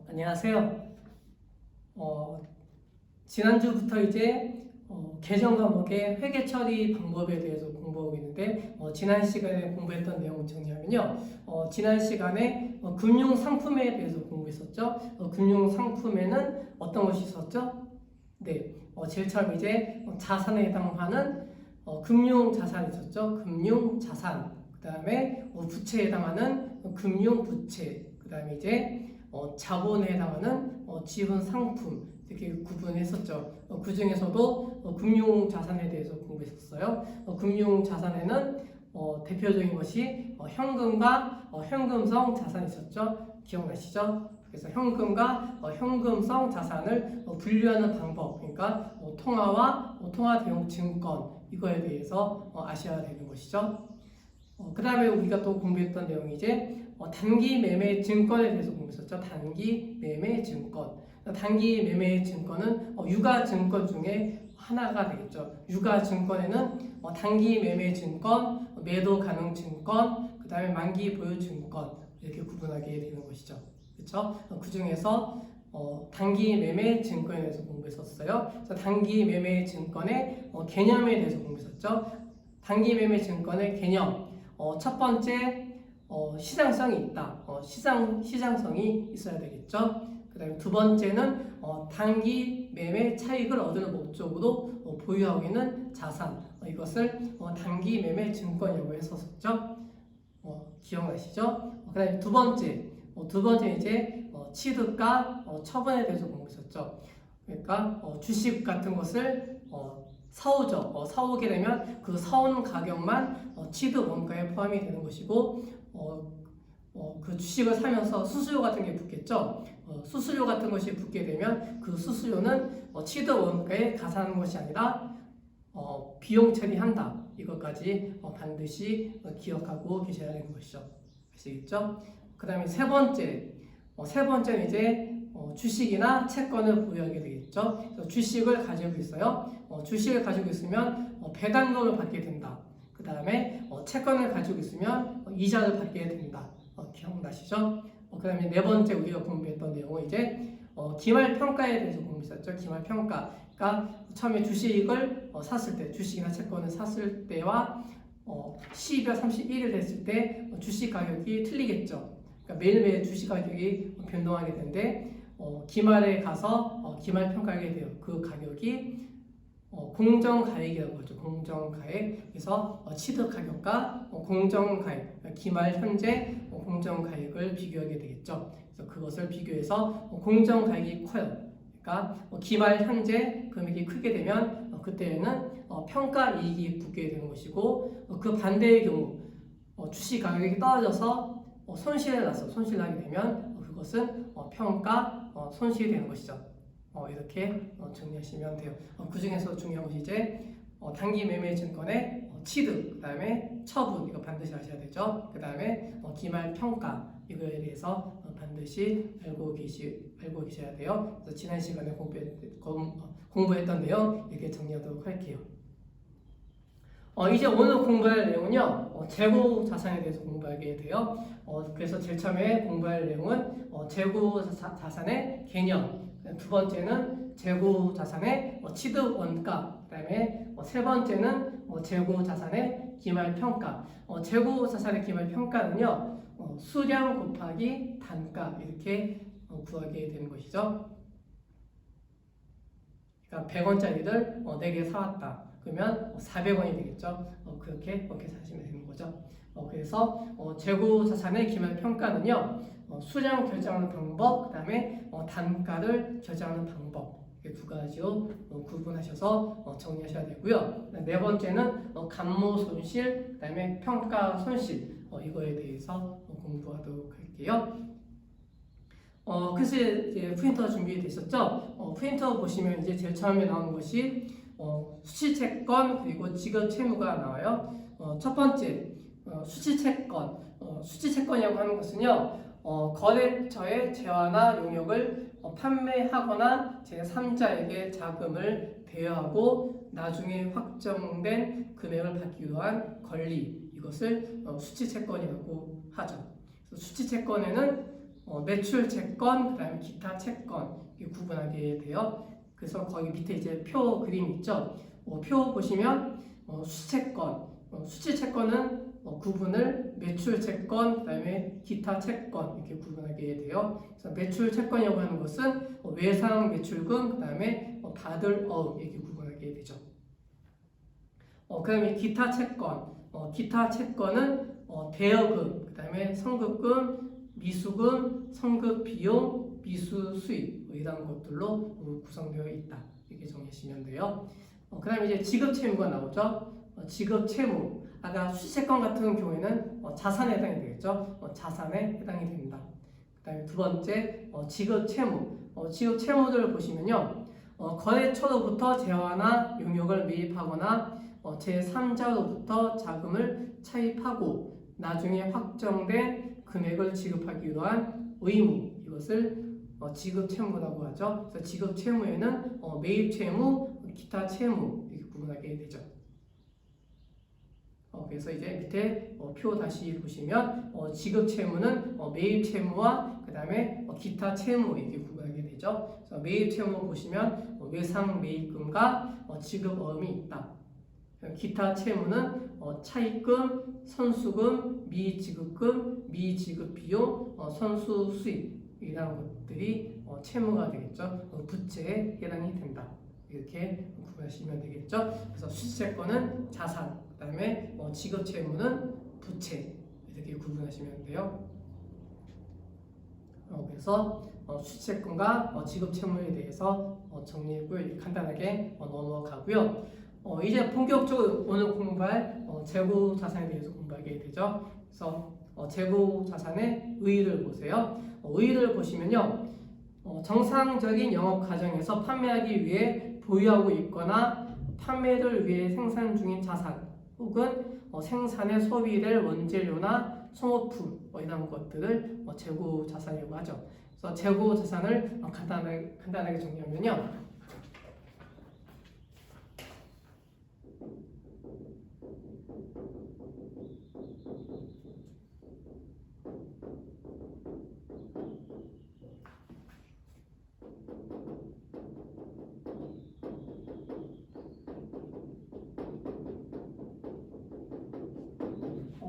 안녕하세요. 지난주부터 이제 개정 과목의 회계 처리 방법에 대해서 공부하고 있는데 지난 시간에 공부했던 내용을 정리하면요. 지난 시간에 금융 상품에 대해서 공부했었죠. 금융 상품에는 어떤 것이 있었죠? 네, 제일 처음 이제 자산에 해당하는 금융 자산이 있었죠. 금융 자산. 그 다음에 부채에 해당하는 금융 부채. 그 다음에 이제 자본에 해당하는 지분 상품 이렇게 구분했었죠. 그 중에서도 금융 자산에 대해서 공부했었어요. 금융 자산에는 대표적인 것이 현금과 현금성 자산이 있었죠. 기억나시죠? 그래서 현금과 현금성 자산을 분류하는 방법, 그러니까 통화와 통화 대용 증권 이거에 대해서 아셔야 되는 것이죠. 그 다음에 우리가 또 공부했던 내용이 이제 단기 매매 증권에 대해서 공부했었죠. 단기 매매 증권. 단기 매매 증권은 유가 증권 중에 하나가 되겠죠. 유가 증권에는 단기 매매 증권, 매도 가능 증권, 그 다음에 만기 보유 증권 이렇게 구분하게 되는 것이죠. 그렇죠? 그 중에서 단기 매매 증권에 대해서 공부했었어요. 그래서 단기 매매 증권의 개념에 대해서 공부했었죠. 단기 매매 증권의 개념. 첫 번째 시장성이 있다. 시장성이 있어야 되겠죠. 그 다음에 두 번째는 단기 매매 차익을 얻는 목적으로 보유하고 있는 자산. 이것을 단기 매매 증권이라고 했었죠. 기억나시죠? 그 다음에 두 번째 이제 취득과 처분에 대해서 공부했었죠. 그러니까 주식 같은 것을 사오죠. 사오게 되면 그 사온 가격만 취득 원가에 포함이 되는 것이고 그 주식을 사면서 수수료 같은 게 붙겠죠. 수수료 같은 것이 붙게 되면 그 수수료는 취득 원가에 가산하는 것이 아니라 비용 처리한다. 이것까지 반드시 기억하고 계셔야 되는 것이죠. 아시겠죠? 그 다음에 세 번째는 이제 주식이나 채권을 보유하게 되겠죠. 그래서 주식을 가지고 있어요. 주식을 가지고 있으면 배당금을 받게 된다. 그 다음에 채권을 가지고 있으면 이자를 받게 된다. 기억나시죠? 그 다음에 네 번째 우리가 공부했던 내용은 이제 기말평가에 대해서 공부했었죠. 기말평가. 그러니까 처음에 주식을 샀을 때, 주식이나 채권을 샀을 때와 12월 31일 됐을 때 주식 가격이 틀리겠죠. 그러니까 매일매일 주식 가격이 변동하게 되는데 기말에 가서 기말평가하게 돼요. 그 가격이 공정가액이라고 하죠. 공정가액. 그래서 취득가격과 공정가액, 기말 현재 공정가액을 비교하게 되겠죠. 그래서 그것을 비교해서 공정가액이 커요. 그러니까 기말 현재 금액이 크게 되면 그때는 평가이익이 붙게 되는 것이고 그 반대의 경우 주식 가격이 떨어져서 손실을 나게 되면 그것은 평가 손실이 되는 것이죠. 이렇게 정리하시면 돼요. 그 중에서 중요한 것이 이제 단기 매매 증권의 취득, 그 다음에 처분 이거 반드시 아셔야 되죠. 그 다음에 기말 평가 이거에 대해서 반드시 알고 계셔야 돼요. 그래서 지난 시간에 공부했던 내용 이렇게 정리하도록 할게요. 이제 오늘 공부할 내용은요, 재고 자산에 대해서 공부하게 돼요. 그래서 제일 처음에 공부할 내용은 재고 자산의 개념. 두 번째는 재고 자산의 취득 원가. 그다음에 세 번째는 재고 자산의 기말 평가. 재고 자산의 기말 평가는요, 수량 곱하기 단가 이렇게 구하게 되는 것이죠. 그러니까 100원짜리를 4개 사왔다. 그러면 400원이 되겠죠. 그렇게 사시면 되는 거죠. 그래서 재고 자산의 기말 평가는요, 수량 결정하는 방법, 그 다음에 단가를 결정하는 방법 이렇게 두 가지로 구분하셔서 정리하셔야 되고요. 네 번째는 감모 손실, 그 다음에 평가 손실 이거에 대해서 공부하도록 할게요. 그래서 이제 프린터 준비되셨죠? 프린터 보시면 이제 제일 처음에 나오는 것이 수취채권 그리고 지급 채무가 나와요. 첫 번째 수취채권. 수취채권이라고 하는 것은요, 거래처의 재화나 용역을 판매하거나 제3자에게 자금을 대여하고 나중에 확정된 금액을 받기 위한 권리, 이것을 수취채권이라고 하죠. 수치 채권에는 매출 채권, 그다음에 기타 채권 이렇게 구분하게 돼요. 그래서 거기 밑에 이제 표 그림 있죠. 표 보시면 수치 채권, 수치 채권은 구분을 매출 채권, 그다음에 기타 채권 이렇게 구분하게 돼요. 그래서 매출 채권이라고 하는 것은 외상 매출금, 그다음에 받을 어음 이렇게 구분하게 되죠. 그다음에 기타 채권, 기타 채권은 대여금, 그다음에 성급금, 미수금, 성급 비용, 미수 수입 이런 것들로 구성되어 있다. 이렇게 정리하시면 돼요. 그다음에 이제 지급 채무가 나오죠. 지급 채무. 아까 수채권 같은 경우에는 자산에 해당이 되겠죠. 자산에 해당이 됩니다. 그다음에 두 번째 지급 채무. 지급 채무들을 보시면요. 거래처로부터 재화나 용역을 매입하거나 제3자로부터 자금을 차입하고 나중에 확정된 금액을 지급하기 위한 의무, 이것을 지급 채무라고 하죠. 그래서 지급 채무에는 매입 채무, 기타 채무 이렇게 구분하게 되죠. 그래서 이제 밑에 표 다시 보시면 지급 채무는 매입 채무와 그 다음에 기타 채무 이렇게 구분하게 되죠. 그래서 매입 채무 보시면 외상 매입금과 지급 어음이 있다. 기타 채무는 차입금, 선수금, 미지급금, 미지급 비용, 선수 수입이라는 것들이 채무가 되겠죠. 부채에 해당이 된다. 이렇게 구분하시면 되겠죠. 그래서 수채권은 자산, 그 다음에 지급 채무는 부채 이렇게 구분하시면 돼요. 그래서 수채권과 지급 채무에 대해서 정리했고요. 간단하게 넘어가고요. 이제 본격적으로 오늘 공부할 재고 자산에 대해서 공부하게 되죠. 그래서 재고 자산의 의의를 보세요. 의의를 보시면요. 정상적인 영업 과정에서 판매하기 위해 보유하고 있거나 판매를 위해 생산 중인 자산 혹은 생산에 소비될 원재료나 소모품 이런 것들을 재고 자산이라고 하죠. 그래서 재고 자산을 간단하게 정리하면요.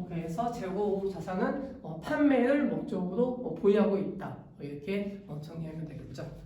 그래서 재고 자산은 판매를 목적으로 보유하고 있다. 이렇게 정리하면 되겠죠.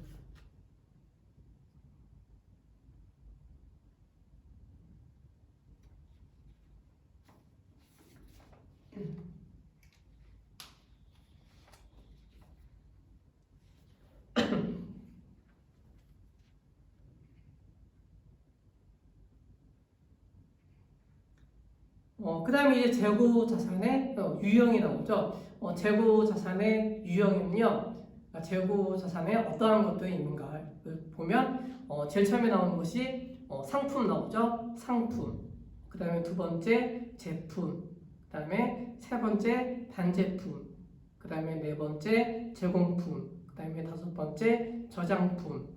그 다음에 이제 재고 자산의 유형이 나오죠. 재고 자산의 유형은요, 재고 자산에 어떠한 것들이 있는가를 보면 제일 처음에 나오는 것이 상품 나오죠. 상품. 그 다음에 두 번째 제품. 그 다음에 세 번째 반제품. 그 다음에 네 번째 제공품. 그 다음에 다섯 번째 저장품.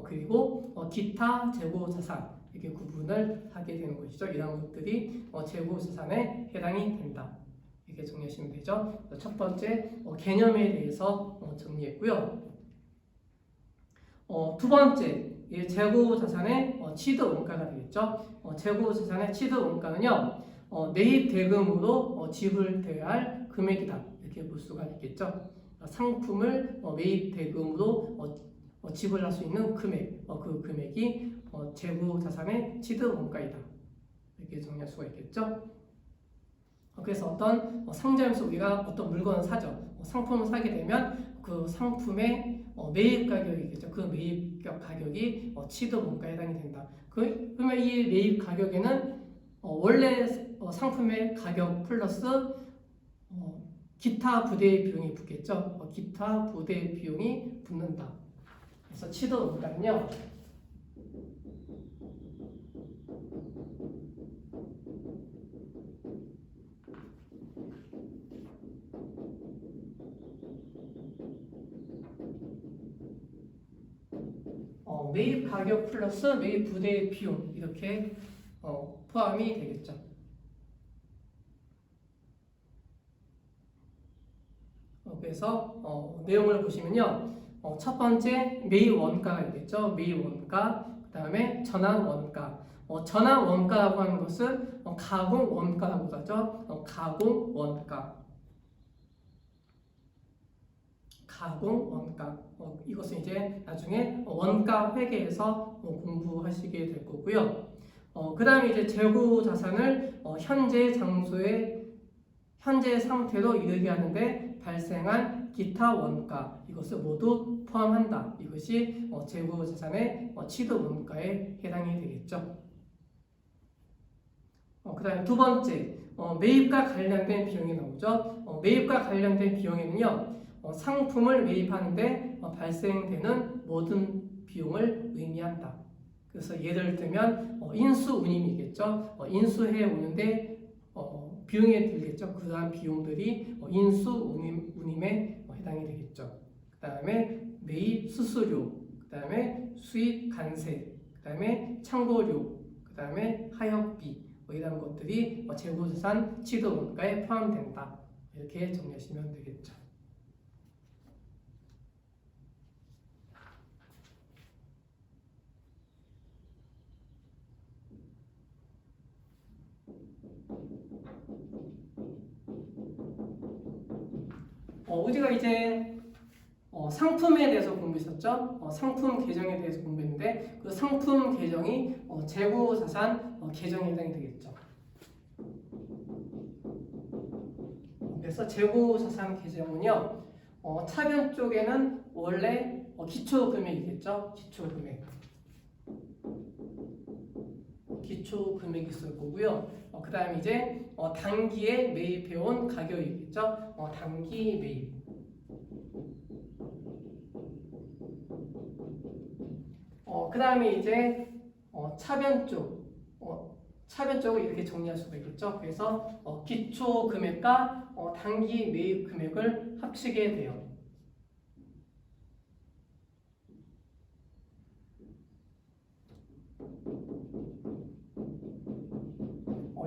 그리고 기타 재고 자산. 이렇게 구분을 하게 되는 것이죠. 이런 것들이 재고 자산에 해당이 된다. 이렇게 정리하시면 되죠. 첫 번째 개념에 대해서 정리했고요. 두 번째 재고 자산의 취득 원가가 되겠죠. 재고 자산의 취득 원가는요. 매입 대금으로 지불되어야 할 금액이다. 이렇게 볼 수가 있겠죠. 상품을 매입 대금으로 지불할 수 있는 금액, 그 금액이 재고 자산의 취득 원가이다. 이렇게 정리할 수가 있겠죠. 그래서 어떤 상점에서 우리가 어떤 물건을 사죠. 상품을 사게 되면 그 상품의 매입 가격이겠죠. 그 매입 가격이 취득 원가에 해당이 된다. 그러면 이 매입 가격에는 원래 상품의 가격 플러스 기타 부대 비용이 붙겠죠. 기타 부대 비용이 붙는다. 그래서 취득 원가는요. 매입 가격 플러스 매입 부대 비용 이렇게 포함이 되겠죠. 그래서 내용을 보시면요. 첫 번째 매입 원가가 있겠죠. 매입 원가, 그 다음에 전환 원가. 전환 원가라고 하는 것은 가공 원가라고 하죠. 가공 원가. 가공 원가. 이것은 이제 나중에 원가 회계에서 공부하시게 될 거고요. 그 다음에 이제 재고 자산을 현재 장소에 현재 상태로 이르게 하는데 발생한 기타 원가, 이것을 모두 포함한다. 이것이 재고 자산의 취득 원가에 해당이 되겠죠. 그 다음에 두 번째, 매입과 관련된 비용이 나오죠. 매입과 관련된 비용에는요, 상품을 매입하는데 발생되는 모든 비용을 의미한다. 그래서 예를 들면 인수운임이겠죠. 인수해 오는데 비용이 들겠죠. 그러한 비용들이 인수운임에 해당이 되겠죠. 그 다음에 매입 수수료, 그 다음에 수익 관세, 그 다음에 창고료, 그 다음에 하역비, 이런 것들이 재고자산 취득 원가에 포함된다. 이렇게 정리하시면 되겠죠. 우리가 이제 상품에 대해서 공부했었죠. 상품 계정에 대해서 공부했는데 그 상품 계정이 재고자산 계정에 해당이 되겠죠. 그래서 재고자산 계정은요, 차변 쪽에는 원래 기초금액이겠죠. 기초금액이 있을 거고요. 그 다음에 이제 단기에 매입해온 가격이겠죠. 단기 매입. 그 다음에 이제 차변 쪽을 이렇게 정리할 수가 있겠죠. 그래서 기초 금액과 단기 매입 금액을 합치게 돼요.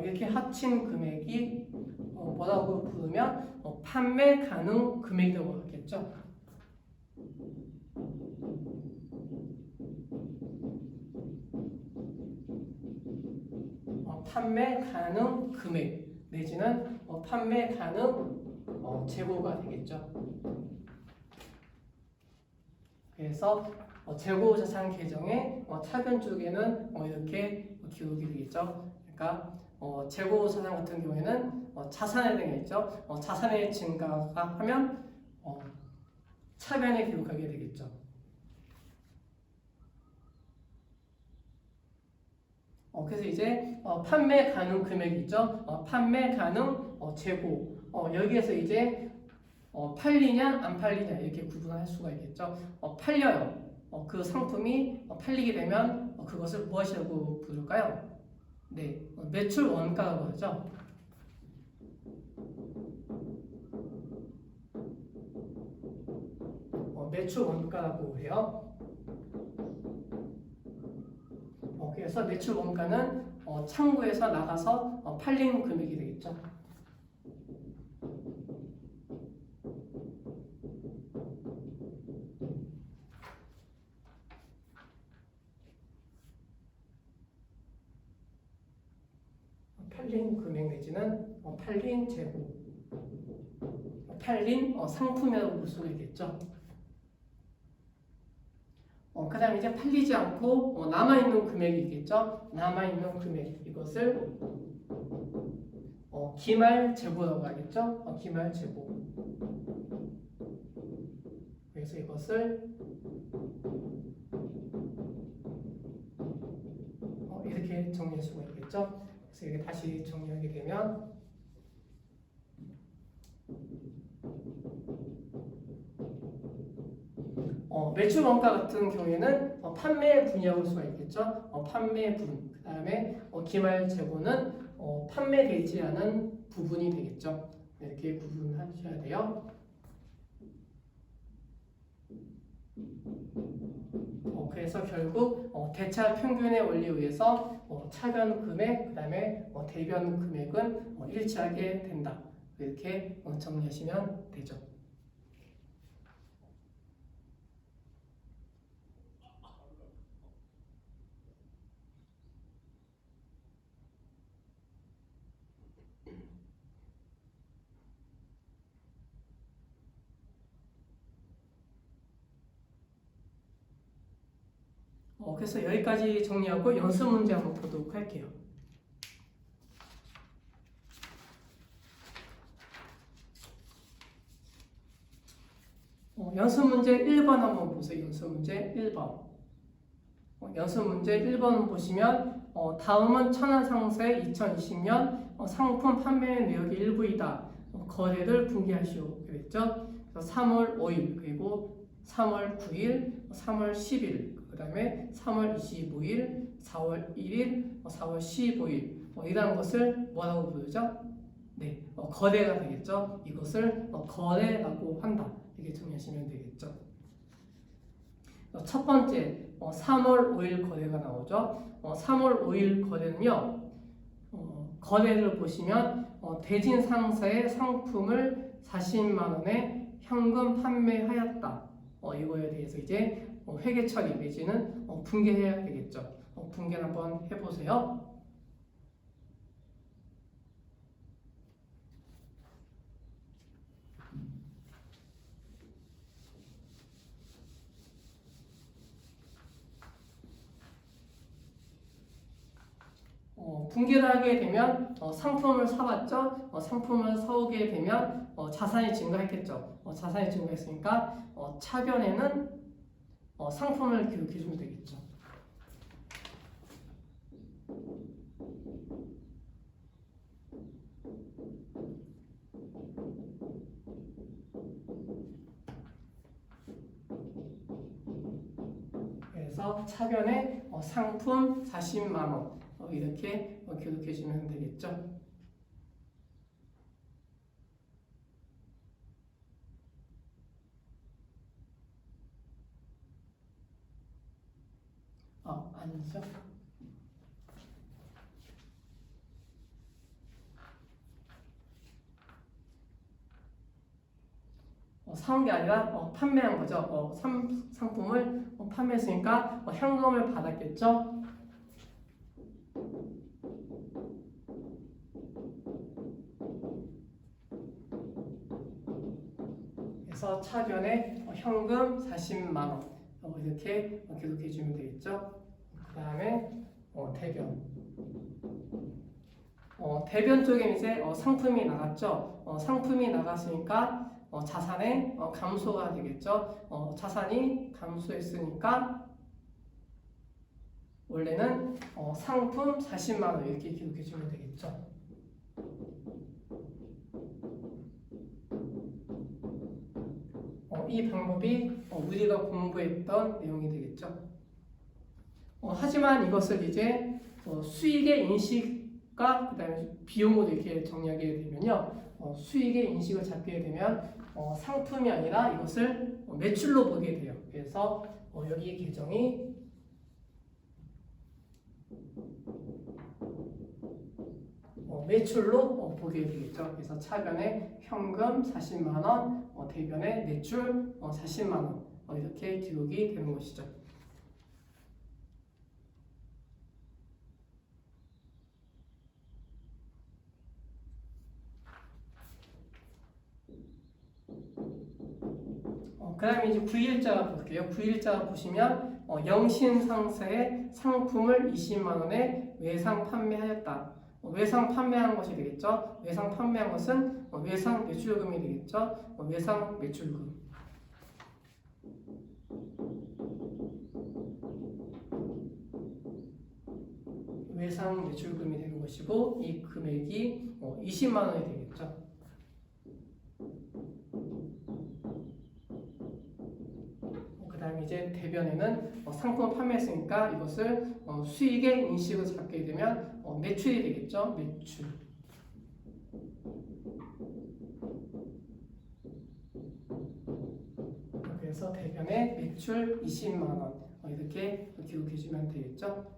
이렇게 합친 금액이 뭐라고 부르면 판매 가능 금액이라고 하겠죠. 판매 가능 금액 내지는 판매 가능 재고가 되겠죠. 그래서 재고자산 계정의 차변 쪽에는 이렇게 기록이 되겠죠. 그러니까 재고자산 같은 경우에는 자산에 해당했죠. 자산의 증가가 하면 차변에 기록하게 되겠죠. 그래서 이제 판매 가능 금액이 있죠. 판매 가능 재고. 여기에서 이제 팔리냐 안 팔리냐 이렇게 구분할 수가 있겠죠. 팔려요. 그 상품이 팔리게 되면 그것을 무엇이라고 부를까요? 네, 매출 원가라고 하죠. 매출 원가라고 해요. 그래서 매출 원가는 창고에서 나가서 팔린 금액이 되겠죠. 팔린 금액 내지는 팔린 재고, 팔린 상품이라고 볼 수가 있겠죠. 그 다음에 이제 팔리지 않고 남아있는 금액이 있겠죠. 남아있는 금액, 이것을 기말 재고라고 하겠죠. 기말 재고. 그래서 이것을 이렇게 정리할 수가 있겠죠. 그래서 이렇게 다시 정리하게 되면 매출 원가 같은 경우에는 판매 분이라고 할 수가 있겠죠. 판매 분. 그 다음에 기말 재고는 판매되지 않은 부분이 되겠죠. 이렇게 구분하셔야 돼요. 그래서 결국 대차 평균의 원리에 의해서 차변 금액, 그 다음에 대변 금액은 일치하게 된다. 이렇게 정리하시면 되죠. 그래서 여기까지 정리하고 연습 문제 한번 보도록 할게요. 연습 문제 1번 한번 보세요. 연습 문제 1번. 연습 문제 1번 보시면 다음은 천안상사의 2020년 상품 판매 내역의 일부이다. 거래를 분기하시오. 그랬죠? 그래서 3월 5일, 그리고 3월 9일, 3월 10일, 그 다음에 3월 25일, 4월 1일, 4월 15일 이라는 것을 뭐라고 부르죠? 네, 거래가 되겠죠? 이것을 거래라고 한다. 이렇게 정리하시면 되겠죠? 첫 번째, 3월 5일 거래가 나오죠? 3월 5일 거래는요, 거래를 보시면 대진 상사의 상품을 40만 원에 현금 판매하였다. 이거에 대해서 이제 회계 처리 내지는 분개해야 되겠죠. 분개를 한번 해보세요. 분기를 하게 되면 상품을 사왔죠. 상품을 사오게 되면 자산이 증가했겠죠. 자산이 증가했으니까 차변에는 상품을 기록해 주면 되겠죠. 그래서 차변에 상품 40만 원 이렇게 기록해 주면 되겠죠. 아니죠. 사온 게 아니라 판매한 거죠. 상품을 판매했으니까 현금을 받았겠죠. 그래서 차변에 현금 40만 원 이렇게 기록해 주면 되겠죠. 그 다음에 대변. 대변 쪽에 이제 상품이 나갔죠. 상품이 나갔으니까 자산의 감소가 되겠죠. 자산이 감소했으니까 원래는 상품 40만 원 이렇게 기록해 주면 되겠죠. 이 방법이 우리가 공부했던 내용이 되겠죠. 하지만 이것을 이제 수익의 인식과 그다음에 비용으로 이렇게 정리하게 되면요, 수익의 인식을 잡게 되면 상품이 아니라 이것을 매출로 보게 돼요. 그래서 여기 계정이 매출로 보게 되겠죠. 그래서 차변에 현금 40만 원, 대변에 매출 40만 원 이렇게 기록이 되는 것이죠. 그 다음에 이제 9일자 볼게요. 9일자 보시면 영신상사의 상품을 20만 원에 외상 판매하였다. 외상 판매한 것이 되겠죠. 외상 판매한 것은 외상 매출금이 되겠죠. 외상 매출금. 외상 매출금이 되는 것이고 이 금액이 20만 원이 되겠죠. 그 다음에 이제 대변에는 상품을 판매했으니까 이것을 수익의 인식을 잡게 되면 매출이 되겠죠. 매출. 그래서 대변에 매출 20만 원 이렇게 기록해 주면 되겠죠.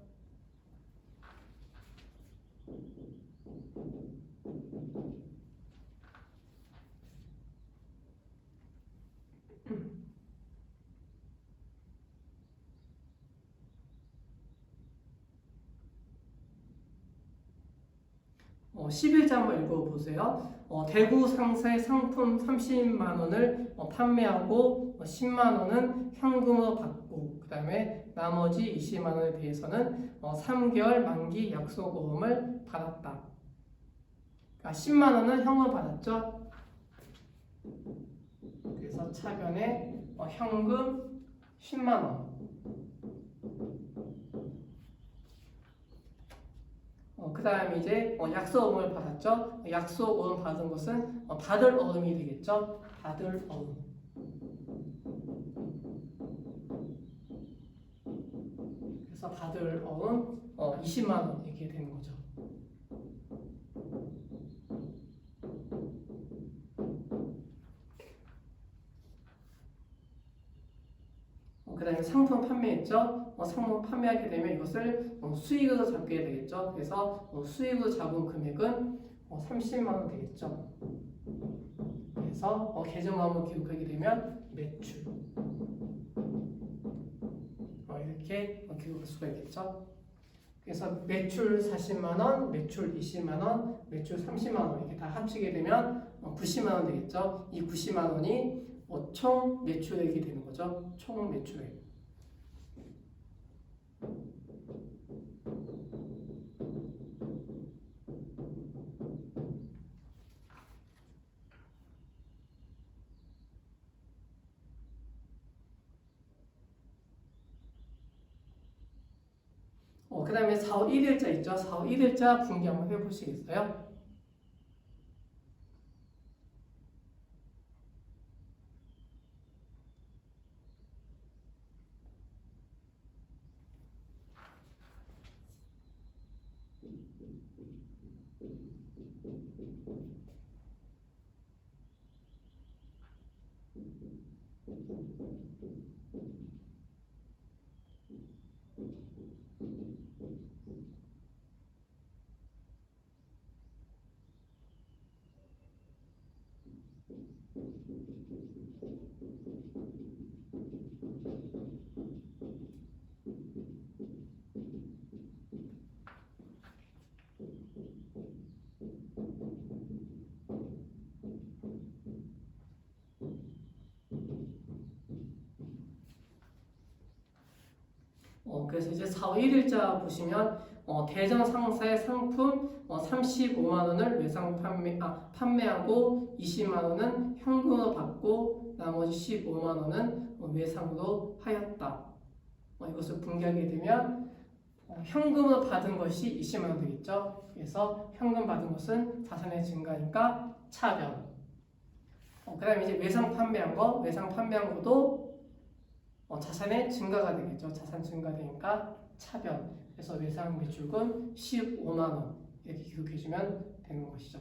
(11자) 한번 읽어보세요. 대구 상세 상품 30만 원을 판매하고 10만 원은 현금으로 받고 그 다음에 나머지 20만 원에 대해서는 3개월 만기 약속보험을 받았다. 그러니까 10만 원은 현금을 받았죠. 그래서 차변에 현금 10만 원. 그 다음에 이제 약속어음을 받았죠. 약속어음 받은 것은 받을 어음이 되겠죠. 받을 어음. 그래서 받을 어음 20만 원 이렇게 되는 거죠. 그 다음에 상품 판매했죠. 상품 판매하게 되면 이것을 수익으로 잡게 되겠죠. 그래서 수익으로 잡은 금액은 30만 원 되겠죠. 그래서 계정화음을 기록하게 되면 매출 이렇게 기록할 수가 있겠죠. 그래서 매출 40만 원, 매출 20만 원, 매출 30만 원 이렇게 다 합치게 되면 90만 원 되겠죠. 이 90만 원이 총 매출액이 되는 거죠. 총 매출액. 그 다음에 4월 1일자 있죠. 4월 1일자 분기 한번 해보시겠어요? 그래서 이제 4월 1일자 보시면 대전 상사의 상품 35만 원을 판매하고 20만 원은 현금으로 받고 나머지 15만 원은 외상으로 하였다. 이것을 분기하게 되면 현금으로 받은 것이 20만 원 되겠죠. 그래서 현금 받은 것은 자산의 증가니까 차변. 그 다음에 이제 외상 판매한 것도 자산의 증가가 되겠죠. 자산 증가되니까 차변. 그래서 외상 매출금 15만 원 이렇게 기록해주면 되는 것이죠.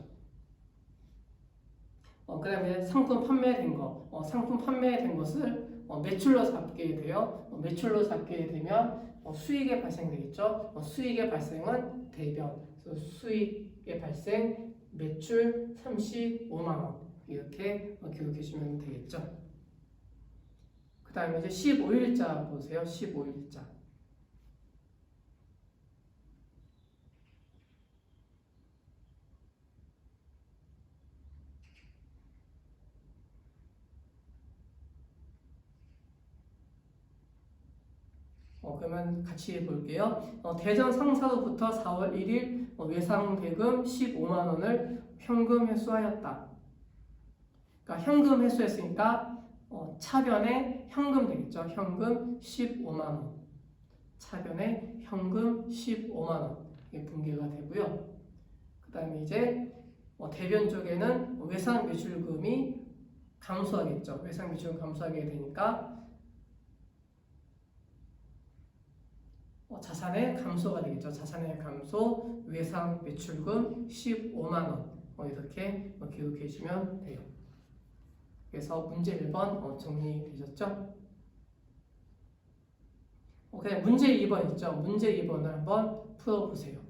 그 다음에 상품 판매된 거. 상품 판매된 것을 매출로 잡게 돼요. 매출로 잡게 되면 수익의 발생되겠죠. 수익의 발생은 대변. 그래서 수익의 발생 매출 35만 원 이렇게 기록해주면 되겠죠. 그 다음에 이제 15일자 보세요. 15일자. 그러면 같이 볼게요. 대전 상사로부터 4월 1일 외상 대금 15만 원을 현금 회수하였다. 그러니까 현금 회수했으니까 차변에 현금 되겠죠. 현금 15만 원. 차변에 현금 15만 원. 이게 분기가 되고요. 그 다음에 이제 대변 쪽에는 외상 매출금이 감소하겠죠. 외상 매출금 감소하게 되니까 자산의 감소가 되겠죠. 자산의 감소, 외상 매출금 15만 원 이렇게 기록해 주시면 돼요. 그래서 문제 1번 정리되셨죠? 그냥 문제 2번 있죠? 문제 2번을 한번 풀어보세요.